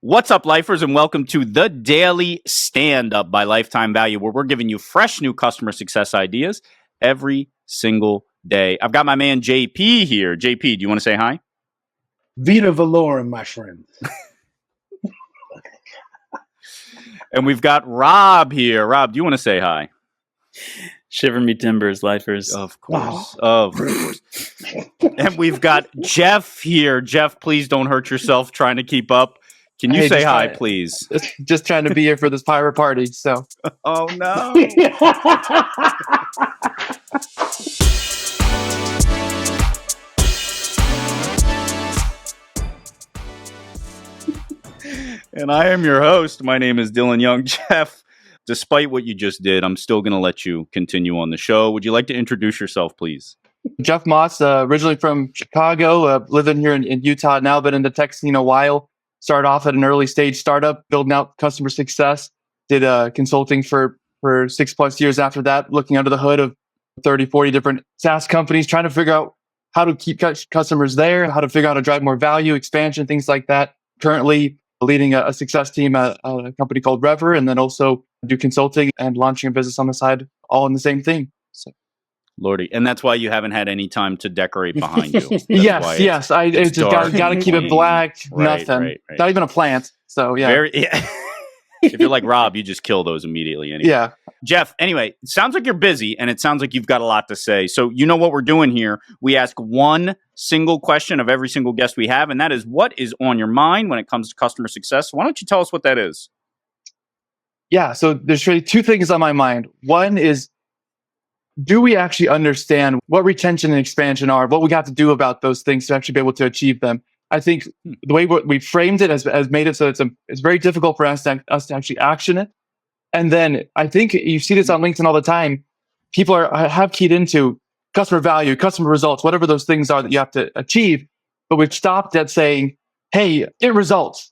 What's up, lifers, and welcome to the Daily Stand-Up by Lifetime Value, where we're giving you fresh new customer success ideas every single day. I've got my man JP here. JP, do you want to say hi? Vita Valorum, my friend. And we've got Rob here. Rob, do you want to say hi? Shiver me timbers, lifers. Of course. Of course. And we've got Jeff here. Jeff, please don't hurt yourself trying to keep up. Can you say hi, please? Just trying to be here for this pirate party. So, oh no! And I am your host. My name is Dylan Young. Jeff, despite what you just did, I'm still going to let you continue on the show. Would you like to introduce yourself, please? Jeff Moss, originally from Chicago, living here in Utah now, been in the tech scene a while. Started off at an early stage startup, building out customer success. Did consulting for 6+ years after that, looking under the hood of 30, 40 different SaaS companies, trying to figure out how to keep customers there, how to figure out how to drive more value, expansion, things like that. Currently leading a success team at a company called Rever, and then also do consulting and launching a business on the side, all in the same thing. So. Lordy. And that's why you haven't had any time to decorate behind you. Yes. I just got to keep it black, nothing. Right. Not even a plant. So, yeah. If you're like Rob, you just kill those immediately anyway. Yeah. Jeff, anyway, it sounds like you're busy, and it sounds like you've got a lot to say. So you know what we're doing here. We ask one single question of every single guest we have, and that is, what is on your mind when it comes to customer success? Why don't you tell us what that is? Yeah, so there's really two things on my mind. One is, do we actually understand what retention and expansion are, what we got to do about those things to actually be able to achieve them? I think the way we framed it has made it so it's very difficult for us to actually action it. And then I think you see this on LinkedIn all the time. People have keyed into customer value, customer results, whatever those things are that you have to achieve. But we've stopped at saying, hey, get results.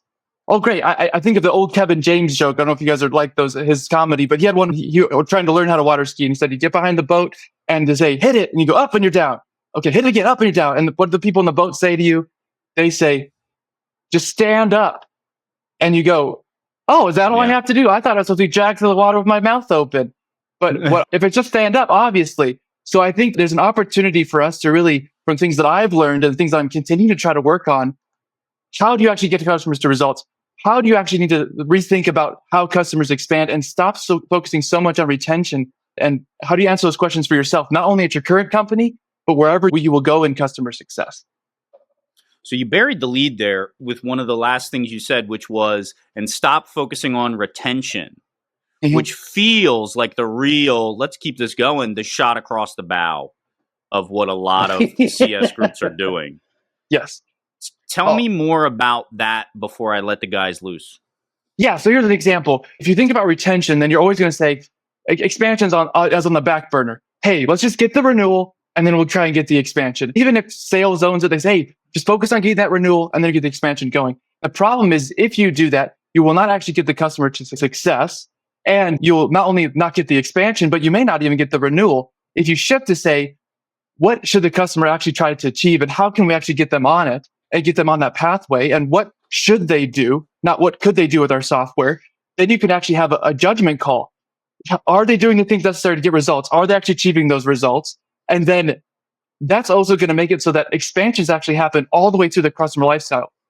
Oh, great. I think of the old Kevin James joke. I don't know if you guys are like his comedy, but he had one, he was trying to learn how to water ski. And he said, you get behind the boat and to say, hit it. And you go up and you're down. Okay, hit it again, up and you're down. And what do the people in the boat say to you? They say, just stand up. And you go, oh, is that all I have to do? I thought I was supposed to be jacked to the water with my mouth open. But if it's just stand up, obviously. So I think there's an opportunity for us to really, from things that I've learned and things that I'm continuing to try to work on, how do you actually get customers to results? How do you actually need to rethink about how customers expand and stop focusing so much on retention? And how do you answer those questions for yourself, not only at your current company, but wherever you will go in customer success? So you buried the lead there with one of the last things you said, which was, and stop focusing on retention, which feels like the real, let's keep this going, the shot across the bow of what a lot of CS groups are doing. Yes. Tell me more about that before I let the guys loose. Yeah, so here's an example. If you think about retention, then you're always going to say expansion's on the back burner. Hey, let's just get the renewal and then we'll try and get the expansion. Even if sales owns it, they say, hey, just focus on getting that renewal and then get the expansion going. The problem is if you do that, you will not actually get the customer to success, and you'll not only not get the expansion, but you may not even get the renewal. If you shift to say, what should the customer actually try to achieve and how can we actually get them on it and get them on that pathway, and what should they do, not what could they do with our software, then you can actually have a judgment call. Are they doing the things necessary to get results? Are they actually achieving those results? And then that's also going to make it so that expansions actually happen all the way through the customer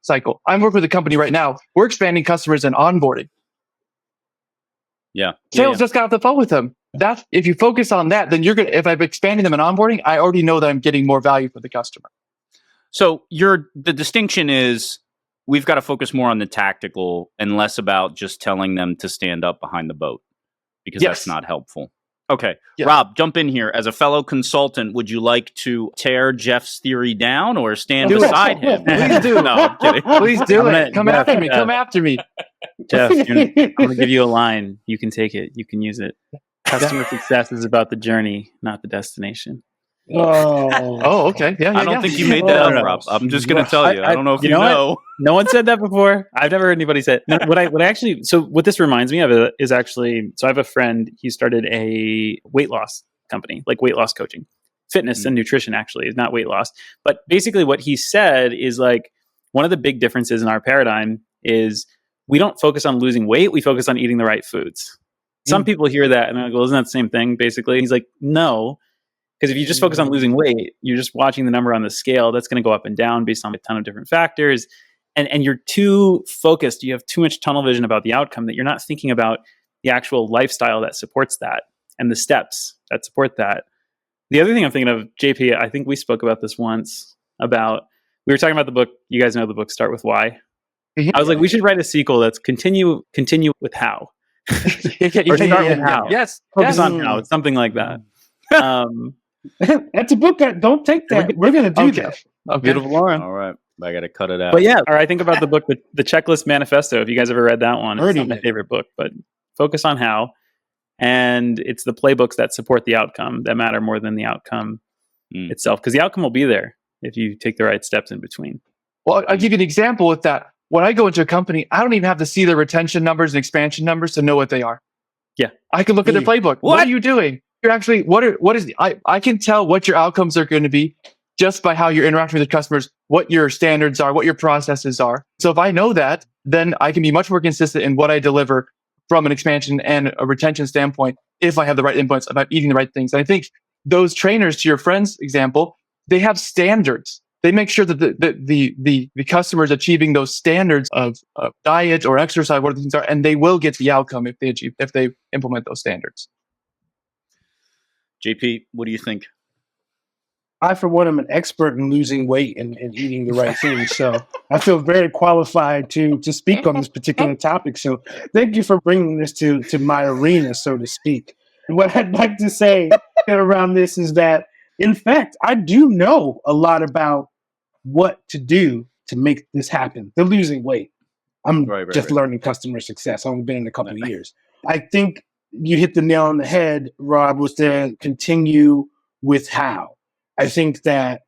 cycle. I'm working with a company right now. We're expanding customers in onboarding. Yeah. Sales just got off the phone with them. That's, if you focus on that, then you're going to, if I'm expanding them in onboarding, I already know that I'm getting more value for the customer. So the distinction is we've got to focus more on the tactical and less about just telling them to stand up behind the boat, because that's not helpful. Okay. Yes. Rob, jump in here. As a fellow consultant, would you like to tear Jeff's theory down or stand beside him? Please do. No, I'm kidding. Please do it. Come after me. Come after me. Jeff, I'm going to give you a line. You can take it. You can use it. Customer success is about the journey, not the destination. Oh, okay. Yeah, I don't think you made that up, Rob. I'm just going to tell you. I don't know if you know. No one said that before. I've never heard anybody say it. What this reminds me of is actually, so I have a friend, he started a weight loss company, like weight loss coaching, fitness and nutrition actually, is not weight loss. But basically what he said is like, one of the big differences in our paradigm is we don't focus on losing weight. We focus on eating the right foods. Some people hear that and they're like, well, isn't that the same thing basically? He's like, no, because if you just focus on losing weight, you're just watching the number on the scale. That's going to go up and down based on a ton of different factors. And you're too focused. You have too much tunnel vision about the outcome that you're not thinking about the actual lifestyle that supports that and the steps that support that. The other thing I'm thinking of, JP, I think we spoke about this once about, we were talking about the book. You guys know the book Start With Why. I was like, we should write a sequel that's continue with how. Or start with how. Yes. Focus on how. It's something like that. That's a book. Don't take that. We're going to do that. Okay. Beautiful, Lauren. All right. I got to cut it out. But yeah, or I think about the book, the Checklist Manifesto. If you guys ever read that one, it's not my favorite book, but focus on how. And it's the playbooks that support the outcome that matter more than the outcome itself. Because the outcome will be there if you take the right steps in between. Well, I'll give you an example with that. When I go into a company, I don't even have to see their retention numbers and expansion numbers to know what they are. Yeah. I can look at their playbook. What are you doing? You're actually, I can tell what your outcomes are going to be just by how you're interacting with the customers, what your standards are, what your processes are. So if I know that, then I can be much more consistent in what I deliver from an expansion and a retention standpoint if I have the right inputs about eating the right things. And I think those trainers, to your friend's example, they have standards. They make sure that the customer is achieving those standards of diet or exercise, what the things are, and they will get the outcome if they implement those standards. JP, what do you think? I, for one, am an expert in losing weight and eating the right things. So I feel very qualified to speak on this particular topic. So thank you for bringing this to my arena, so to speak. And what I'd like to say around this is that, in fact, I do know a lot about what to do to make this happen. The losing weight. I'm just learning customer success. I've only been in a couple of years. I think you hit the nail on the head, Rob, was to continue with how. I think that,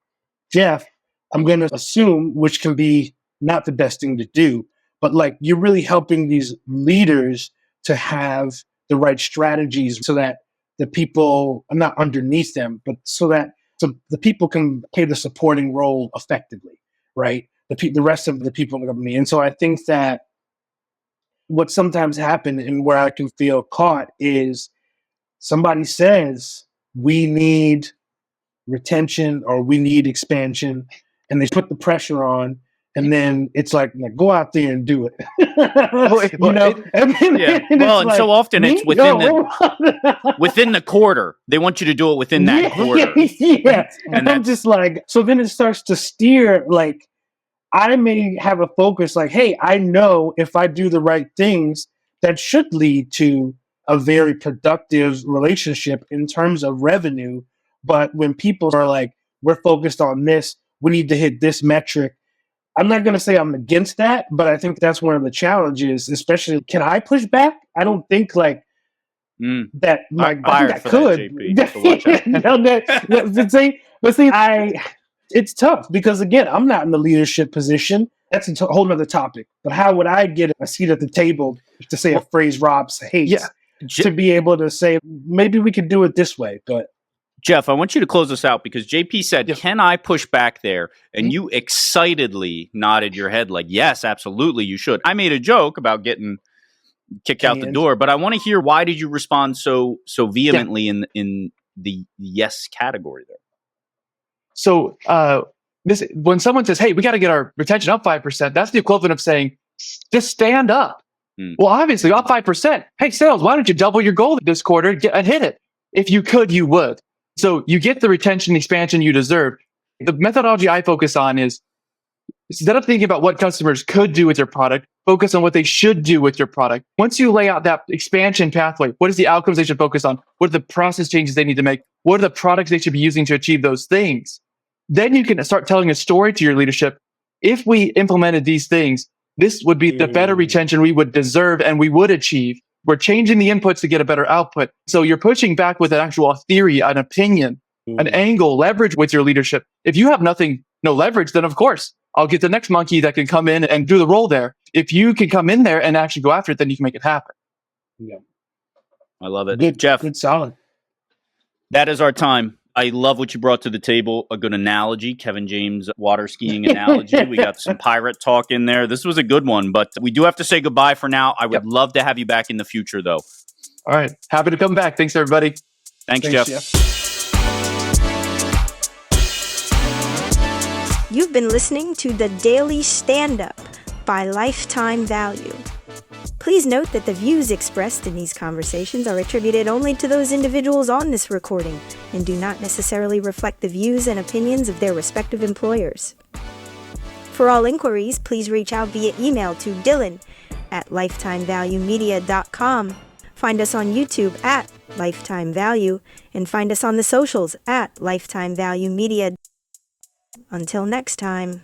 Jeff, I'm going to assume, which can be not the best thing to do, but like you're really helping these leaders to have the right strategies so that the people are not underneath them, but so the people can play the supporting role effectively, right? The rest of the people in the company. And so I think that what sometimes happens and where I can feel caught is somebody says, we need retention or we need expansion, and they put the pressure on, and then it's like go out there and do it. And so often it's within the quarter. They want you to do it within that quarter. Yeah. And I'm just like, so then it starts to steer, like I may have a focus like, hey, I know if I do the right things, that should lead to a very productive relationship in terms of revenue. But when people are like, we're focused on this, we need to hit this metric. I'm not going to say I'm against that, but I think that's one of the challenges, especially, can I push back? I don't think like that. Like, I think I could. It's tough because again, I'm not in the leadership position. That's a whole nother topic. But how would I get a seat at the table to say a phrase Rob hates? Yeah. To be able to say, maybe we could do it this way, but. Jeff, I want you to close us out because JP said, can I push back there? And you excitedly nodded your head like, yes, absolutely, you should. I made a joke about getting kicked out the door, but I want to hear, why did you respond so vehemently in the yes category there? So when someone says, hey, we got to get our retention up 5%, that's the equivalent of saying, just stand up. Well, obviously, up 5%. Hey, sales, why don't you double your goal this quarter and hit it? If you could, you would. So you get the retention expansion you deserve. The methodology I focus on is, instead of thinking about what customers could do with your product, focus on what they should do with your product. Once you lay out that expansion pathway, what is the outcomes they should focus on? What are the process changes they need to make? What are the products they should be using to achieve those things? Then you can start telling a story to your leadership. If we implemented these things, this would be the better retention we would deserve and we would achieve. We're changing the inputs to get a better output. So you're pushing back with an actual theory, an opinion, an angle, leverage with your leadership. If you have no leverage, then of course, I'll get the next monkey that can come in and do the role there. If you can come in there and actually go after it, then you can make it happen. Yeah. I love it. Good, Jeff. Good, solid. That is our time. I love what you brought to the table. A good analogy, Kevin James water skiing analogy. We got some pirate talk in there. This was a good one, but we do have to say goodbye for now. I would love to have you back in the future, though. All right. Happy to come back. Thanks, everybody. Thanks, Jeff. You've been listening to the Daily Stand-Up by Lifetime Value. Please note that the views expressed in these conversations are attributed only to those individuals on this recording and do not necessarily reflect the views and opinions of their respective employers. For all inquiries, please reach out via email to dylan@lifetimevaluemedia.com. Find us on YouTube @Lifetime Value and find us on the socials @Lifetime Value Media. Until next time.